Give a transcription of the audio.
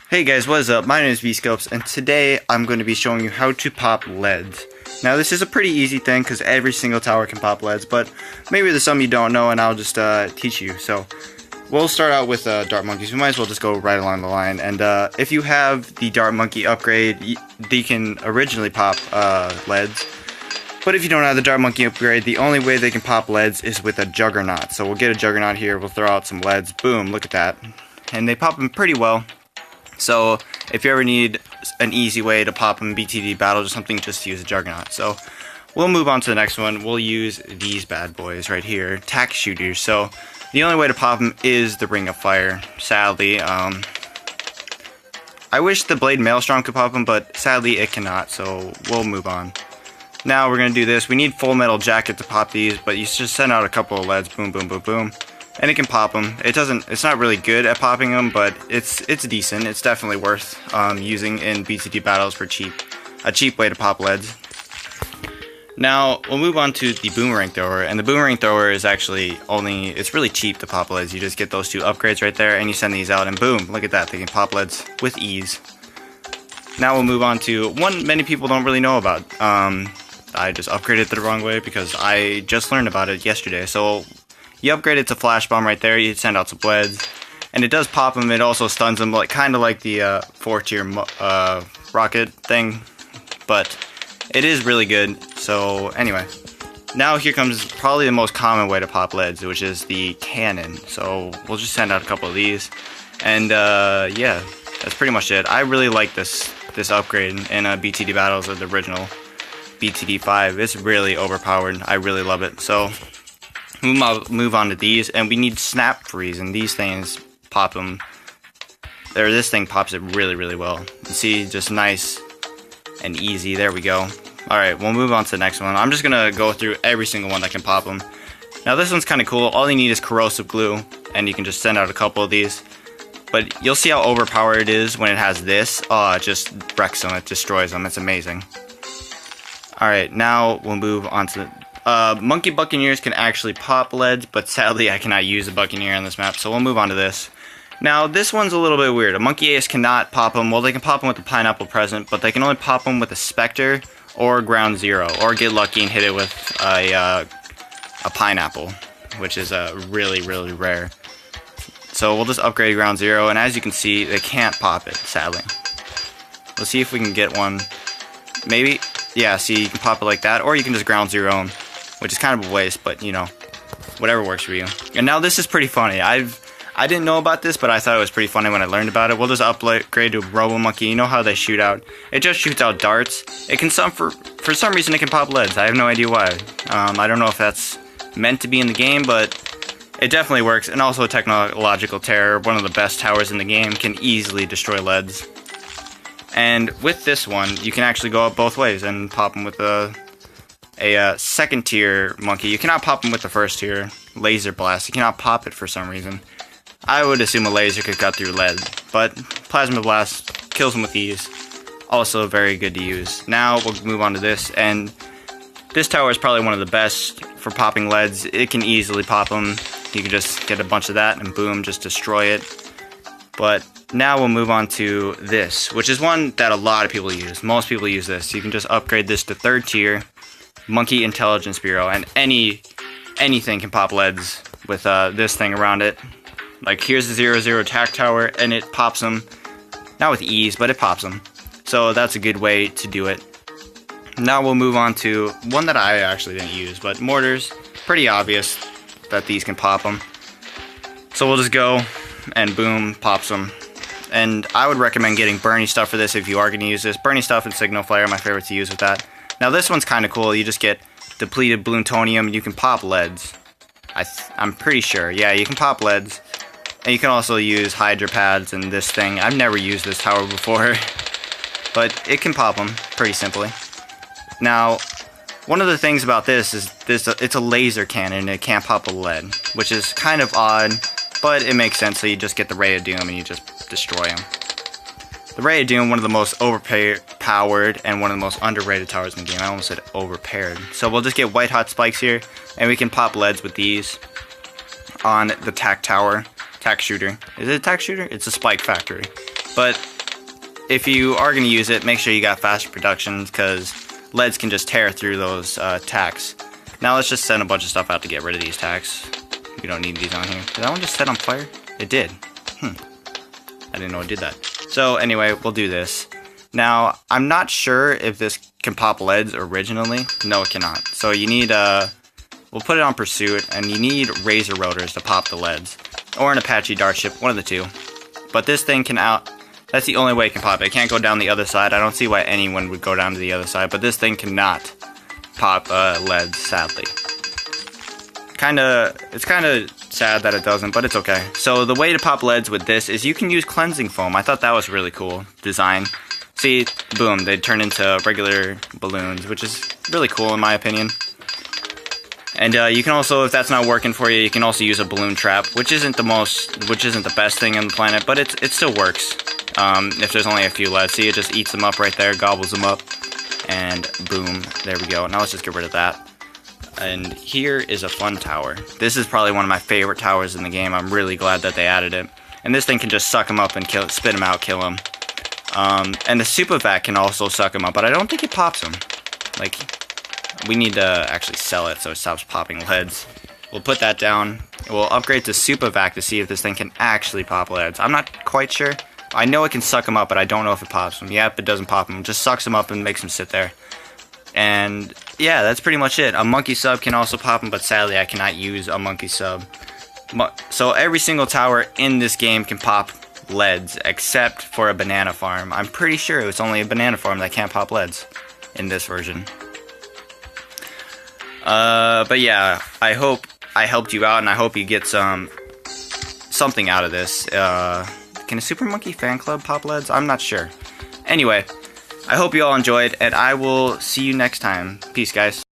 Hey guys, what is up? My name is VScopes, and today I'm going to be showing you how to pop leads. Now this is a pretty easy thing because every single tower can pop leads, but maybe there's some you don't know and I'll just teach you. So we'll start out with dart monkeys. We might as well just go right along the line. And if you have the dart monkey upgrade, they can originally pop leads. But if you don't have the dart monkey upgrade, the only way they can pop leads is with a juggernaut. So we'll get a juggernaut here, we'll throw out some leads, boom, look at that. And they pop them pretty well. So if you ever need an easy way to pop them BTD battles or something, just use a juggernaut. So we'll move on to the next one. We'll use these bad boys right here, Tac Shooters. So the only way to pop them is the Ring of Fire. Sadly, I wish the Blade Maelstrom could pop them, but sadly it cannot. So we'll move on. Now we're gonna do this. We need Full Metal Jacket to pop these, but you just send out a couple of leads, boom, boom, boom, boom. And it can pop them. It's not really good at popping them, but it's decent. It's definitely worth using in BTD battles for a cheap way to pop leads. Now we'll move on to the Boomerang Thrower, and the Boomerang Thrower is actually it's really cheap to pop leads. You just get those two upgrades right there, and you send these out, and boom, look at that. They can pop leads with ease. Now we'll move on to one many people don't really know about. I just upgraded it the wrong way because I just learned about it yesterday. So you upgrade it to Flash Bomb right there, you send out some leads, and it does pop them. It also stuns them, kind of like the 4-tier rocket thing, but it is really good. So anyway, now here comes probably the most common way to pop leads, which is the cannon. So we'll just send out a couple of these, and yeah, that's pretty much it. I really like this upgrade in BTD battles of the original BTD5. It's really overpowered. I really love it. So move on to these, and we need Snap Freeze, and these things pop them. This thing pops it really, really well. You see, just nice and easy. There we go. Alright, we'll move on to the next one. I'm just gonna go through every single one that can pop them. Now this one's kind of cool. All you need is Corrosive Glue, and you can just send out a couple of these. But you'll see how overpowered it is when it has this. Oh, it just wrecks them. It destroys them. It's amazing. Alright, now we'll move on to Monkey Buccaneers can actually pop leads, but sadly I cannot use a Buccaneer on this map, so we'll move on to this. Now this one's a little bit weird. A Monkey Ace cannot pop them. Well, they can pop them with the Pineapple Present, but they can only pop them with a Spectre or Ground Zero, or get lucky and hit it with a Pineapple, which is really, really rare. So we'll just upgrade Ground Zero, and as you can see, they can't pop it, sadly. Let's see if we can get one. Maybe. Yeah, see, you can pop it like that, or you can just Ground Zero them, which is kind of a waste, but you know, whatever works for you. And now this is pretty funny. I didn't know about this, but I thought it was pretty funny when I learned about it. We'll just upgrade to Robo Monkey. You know how they shoot out? It just shoots out darts. It can for some reason it can pop leads. I have no idea why. I don't know if that's meant to be in the game, but it definitely works. And also Technological Terror, one of the best towers in the game, can easily destroy leads. And with this one, you can actually go up both ways and pop them with a second tier monkey. You cannot pop them with the first tier Laser Blast. You cannot pop it for some reason. I would assume a laser could cut through lead, but Plasma Blast kills them with ease. Also very good to use. Now we'll move on to this, and this tower is probably one of the best for popping leads. It can easily pop them. You can just get a bunch of that and boom, just destroy it. But now we'll move on to this, which is one that a lot of people use. Most people use this. You can just upgrade this to 3rd tier Monkey Intelligence Bureau, and anything can pop leads with this thing around it. Like here's the 0-0 Tac Tower, and it pops them, not with ease, but it pops them. So that's a good way to do it. Now we'll move on to one that I actually didn't use, but Mortars. Pretty obvious that these can pop them. So we'll just go, and boom, pops them. And I would recommend getting Burny Stuff for this if you are going to use this. Burny Stuff and Signal Flare are my favorite to use with that. Now this one's kind of cool. You just get depleted Bloontonium, and you can pop leads. I'm pretty sure. Yeah, you can pop leads. And you can also use Hydra Pads and this thing. I've never used this tower before, but it can pop them pretty simply. Now, one of the things about this is it's a laser cannon, and it can't pop a lead, which is kind of odd, but it makes sense. So you just get the Ray of Doom and you just destroy them. The Ray of Doom, one of the most overpowered and one of the most underrated towers in the game. I almost said overpaired. So we'll just get White Hot Spikes here, and we can pop leads with these on the Tac Tower. Tac Shooter. Is it a Tac Shooter? It's a Spike Factory. But if you are going to use it, make sure you got faster production, because leads can just tear through those tacs. Now let's just send a bunch of stuff out to get rid of these tacs. We don't need these on here. Did that one just set on fire? It did. I didn't know it did that. So anyway, we'll do this. Now, I'm not sure if this can pop leads originally. No, it cannot. So you need, we'll put it on pursuit, and you need razor rotors to pop the leads. Or an Apache dart ship, one of the two. But this thing can that's the only way it can pop it. It can't go down the other side. I don't see why anyone would go down to the other side, but this thing cannot pop leads, sadly. It's kinda sad that it doesn't, but it's okay. So the way to pop leads with this is you can use cleansing foam. I thought that was really cool design. See, boom, they turn into regular balloons, which is really cool in my opinion. And you can also, if that's not working for you, you can also use a balloon trap, which isn't the best thing on the planet, but it still works. If there's only a few leads. See, it just eats them up right there, gobbles them up, and boom, there we go. Now let's just get rid of that. And here is a fun tower. This is probably one of my favorite towers in the game. I'm really glad that they added it. And this thing can just suck them up and spit them out, kill them. And the super vac can also suck them up, but I don't think it pops them. Like, we need to actually sell it so it stops popping leads. We'll put that down. We'll upgrade to super vac to see if this thing can actually pop leads. I'm not quite sure. I know it can suck them up, but I don't know if it pops them. Yep, it doesn't pop them. It just sucks them up and makes them sit there. And yeah, that's pretty much it. A monkey sub can also pop them, but sadly I cannot use a monkey sub. So every single tower in this game can pop leads, except for a banana farm. I'm pretty sure it's only a banana farm that can't pop leads in this version. But yeah, I hope I helped you out, and I hope you get something out of this. Can a Super Monkey fan club pop leads? I'm not sure. Anyway, I hope you all enjoyed, and I will see you next time. Peace, guys.